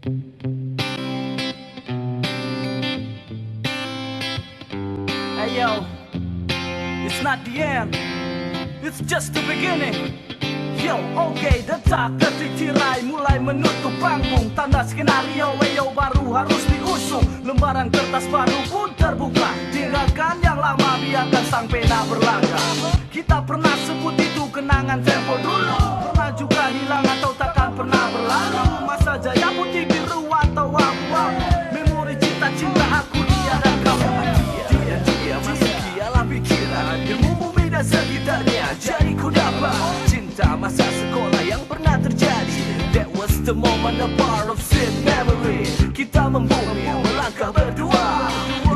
Hey yo, it's not the end, it's just the beginning. Yo, oke, detak detik tirai mulai menutup panggung. Tanda skenario, weyo baru harus diusung. Lembaran kertas baru pun terbuka. Tinggalkan yang lama, biarkan sang pena berlangkah. Kita pernah sebut itu kenangan tempo dulu. Pernah juga hilang atau takkan pernah berlalu. Masa jaya putih biru atau abu-abu. Memori cinta-cinta aku, dia dan kamu. Dia masih dialah pikiran. Ilmu bumi dan sekitarnya jadi ku dapat. Cinta masa sekolah yang pernah terjadi. That was the moment, a part of sweet memory. Kita membumi, melangkah berdua.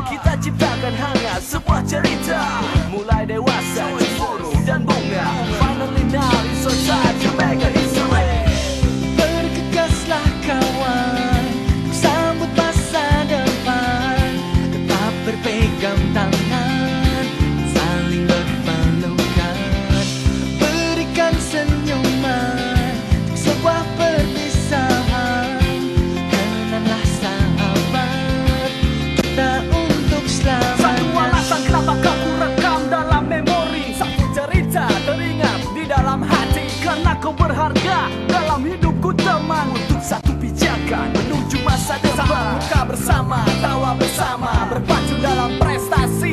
Kita ciptakan hangat sebuah cerita. Mulai dewasa, cemburu dan bunga. Finally now it's so time to make a history. Bergegaslah kawan, sambut masa depan. Tetap berpegang tangan, saling berpelukan. Berikan senyuman, sebuah perpisahan. Kenanlah sahabat kita untuk selamanya. Satu alasan kenapa kau rekam dalam memori. Satu cerita teringat di dalam hati. Karena kau berharga dalam hidupku teman. Untuk satu pijakan menuju masa depan. Buka bersama, tawa bersama, berpacu dalam prestasi.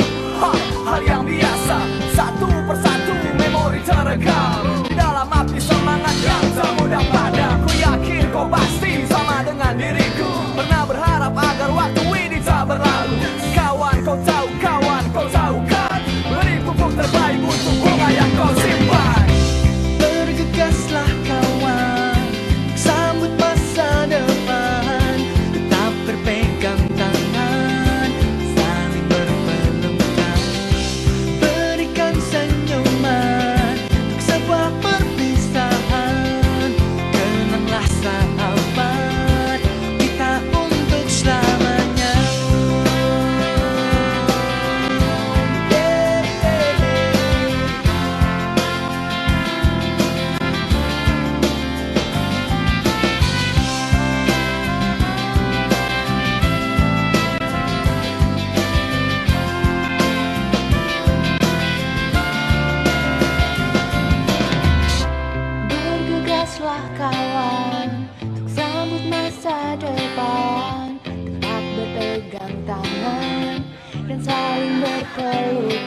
Hal yang biasa. Satu persatu memori terekam di dalam api semangat yang tak mudah padam. Ku yakin kau pasti sama dengan diriku. Pernah berharap agar waktu ini tak berlalu. Kawan kau tahu kan. Beri pupuk terbaik untuk bunga yang kau simpan. Bergegaslah kawan, sambut masa depan. Tetap berpegang tangan, saling berpelukan. Berikan senyuman untuk sebuah perpisahan. Kenanglah sahabat kita untuk selamanya. Bergegaslah kawan, untuk sambut masa depan. Tetap berpegang tangan dan saling berpelukan.